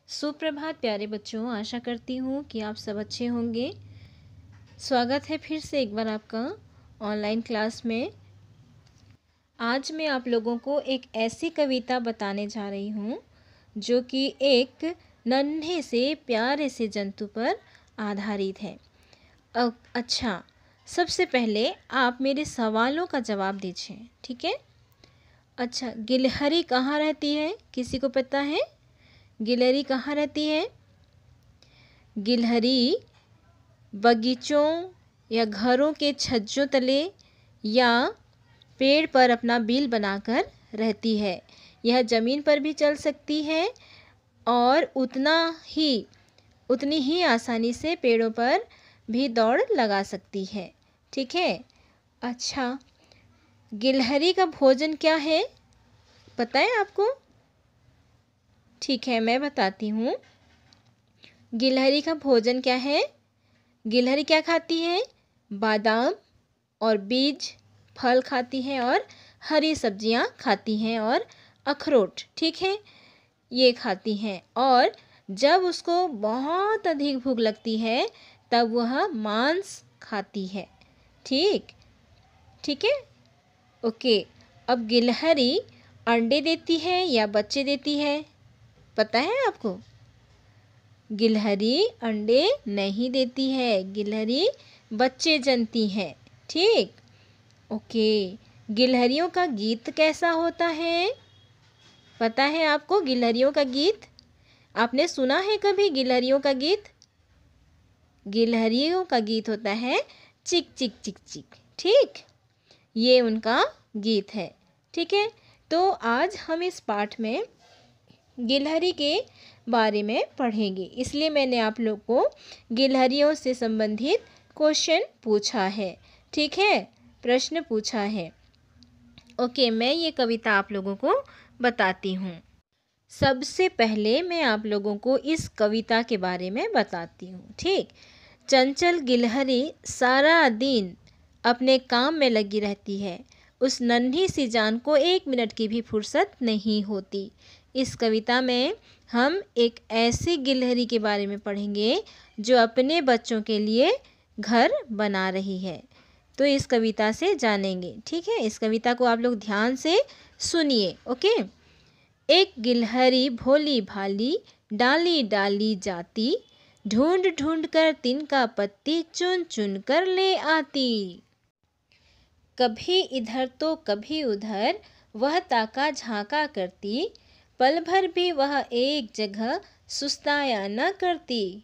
सुप्रभात प्यारे बच्चों, आशा करती हूँ कि आप सब अच्छे होंगे। स्वागत है फिर से एक बार आपका ऑनलाइन क्लास में। आज मैं आप लोगों को एक ऐसी कविता बताने जा रही हूँ जो कि एक नन्हे से प्यारे से जंतु पर आधारित है। अच्छा, सबसे पहले आप मेरे सवालों का जवाब दीजिए, ठीक है? अच्छा, गिलहरी कहाँ रहती है? किसी को पता है गिलहरी कहाँ रहती है? गिलहरी बगीचों या घरों के छज्जों तले या पेड़ पर अपना बिल बनाकर रहती है। यह ज़मीन पर भी चल सकती है और उतनी ही आसानी से पेड़ों पर भी दौड़ लगा सकती है, ठीक है? अच्छा, गिलहरी का भोजन क्या है, पता है आपको? ठीक है, मैं बताती हूँ। गिलहरी का भोजन क्या है? गिलहरी क्या खाती है? बादाम और बीज, फल खाती है और हरी सब्जियाँ खाती हैं और अखरोट, ठीक है, ये खाती हैं। और जब उसको बहुत अधिक भूख लगती है तब वह मांस खाती है। ठीक है, ओके। अब गिलहरी अंडे देती है या बच्चे देती है, पता है आपको? गिलहरी अंडे नहीं देती है, गिलहरी बच्चे जनती है। ठीक, ओके। गिलहरियों का गीत कैसा होता है, पता है आपको? गिलहरियों का गीत आपने सुना है कभी? गिलहरियों का गीत, गिलहरियों का गीत होता है चिक चिक चिक चिक। ठीक, ये उनका गीत है, ठीक है। तो आज हम इस पाठ में गिलहरी के बारे में पढ़ेंगे, इसलिए मैंने आप लोग को गिलहरियों से संबंधित क्वेश्चन पूछा है, ठीक है, प्रश्न पूछा है। ओके, मैं ये कविता आप लोगों को बताती हूँ। सबसे पहले मैं आप लोगों को इस कविता के बारे में बताती हूँ, ठीक। चंचल गिलहरी सारा दिन अपने काम में लगी रहती है। उस नन्ही सी जान को 1 मिनट की भी फुर्सत नहीं होती। इस कविता में हम एक ऐसी गिलहरी के बारे में पढ़ेंगे जो अपने बच्चों के लिए घर बना रही है। तो इस कविता से जानेंगे, ठीक है। इस कविता को आप लोग ध्यान से सुनिए, ओके। एक गिलहरी भोली भाली डाली डाली जाती, ढूंढ ढूंढ कर तिनका पत्ती चुन चुन कर ले आती। कभी इधर तो कभी उधर वह ताका झांका करती, पल भर भी वह एक जगह सुस्ताया न करती।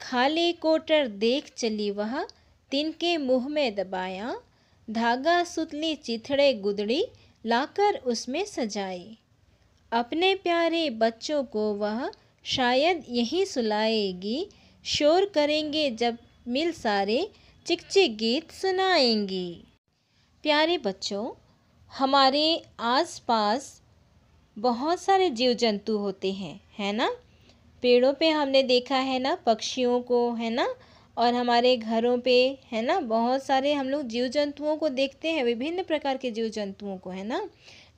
खाली कोटर देख चली वह, तिनके मुंह में दबाया, धागा सुतली चिथड़े गुदड़ी लाकर उसमें सजाई। अपने प्यारे बच्चों को वह शायद यहीं सुलाएगी, शोर करेंगे जब मिल सारे, चिक चिक गीत सुनाएंगी। प्यारे बच्चों, हमारे आसपास बहुत सारे जीव जंतु होते हैं, है ना। पेड़ों पे हमने देखा है ना पक्षियों को, है ना, और हमारे घरों पे, है ना, बहुत सारे हम लोग जीव जंतुओं को देखते हैं, विभिन्न प्रकार के जीव जंतुओं को, है ना।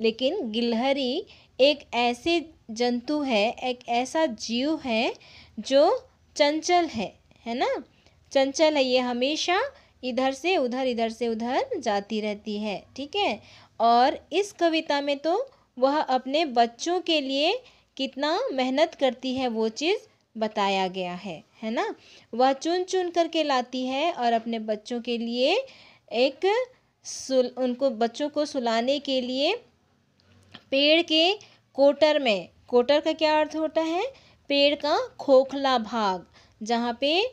लेकिन गिलहरी एक ऐसे जंतु है, एक ऐसा जीव है जो चंचल है ना, चंचल है। ये हमेशा इधर से उधर जाती रहती है, ठीक है। और इस कविता में तो वह अपने बच्चों के लिए कितना मेहनत करती है वो चीज़ बताया गया है ना। वह चुन चुन करके लाती है और अपने बच्चों के लिए उनको बच्चों को सुलाने के लिए पेड़ के कोटर में, कोटर का क्या अर्थ होता है? पेड़ का खोखला भाग, जहाँ पे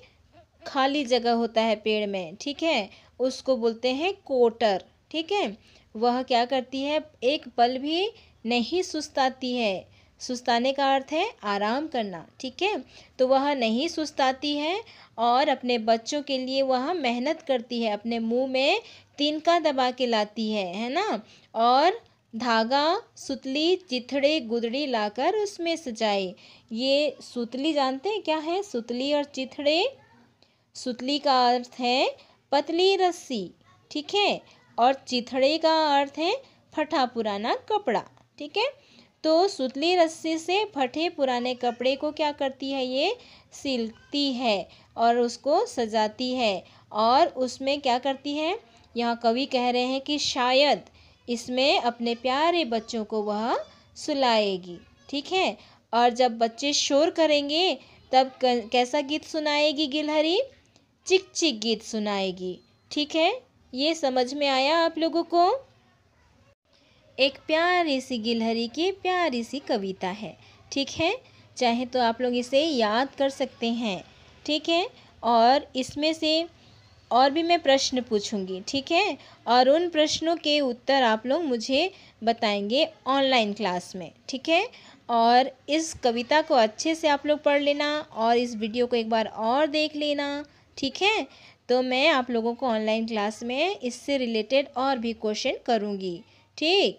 खाली जगह होता है पेड़ में, ठीक है, उसको बोलते हैं कोटर, ठीक है। वह क्या करती है? एक पल भी नहीं सुस्ताती है। सुस्ताने का अर्थ है आराम करना, ठीक है। तो वह नहीं सुस्ताती है और अपने बच्चों के लिए वह मेहनत करती है, अपने मुंह में तिनका दबा के लाती है ना, और धागा सुतली चिथड़े गुदड़ी लाकर उसमें सजाई। ये सुतली जानते हैं क्या है? सुतली और चिथड़े, सुतली का अर्थ है पतली रस्सी, ठीक है, और चिथड़े का अर्थ है फटा पुराना कपड़ा, ठीक है। तो सुतली रस्सी से फटे पुराने कपड़े को क्या करती है, ये सिलती है और उसको सजाती है और उसमें क्या करती है, यहाँ कवि कह रहे हैं कि शायद इसमें अपने प्यारे बच्चों को वह सुलाएगी। ठीक है, और जब बच्चे शोर करेंगे तब कैसा गीत सुनाएगी गिलहरी, चिक चिक गीत सुनाएगी। ठीक है, ये समझ में आया आप लोगों को? एक प्यारी सी गिलहरी की प्यारी सी कविता है। ठीक है, चाहे तो आप लोग इसे याद कर सकते हैं। ठीक है, और इसमें से और भी मैं प्रश्न पूछूंगी। ठीक है, और उन प्रश्नों के उत्तर आप लोग मुझे बताएंगे ऑनलाइन क्लास में। ठीक है, और इस कविता को अच्छे से आप लोग पढ़ लेना और इस वीडियो को एक बार और देख लेना। ठीक है, तो मैं आप लोगों को ऑनलाइन क्लास में इससे रिलेटेड और भी क्वेश्चन करूँगी। ठीक,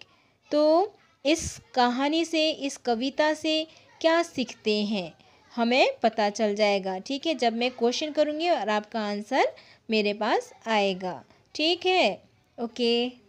तो इस कहानी से, इस कविता से क्या सीखते हैं हमें पता चल जाएगा। ठीक है, जब मैं क्वेश्चन करूँगी और आपका आंसर मेरे पास आएगा। ठीक है, ओके।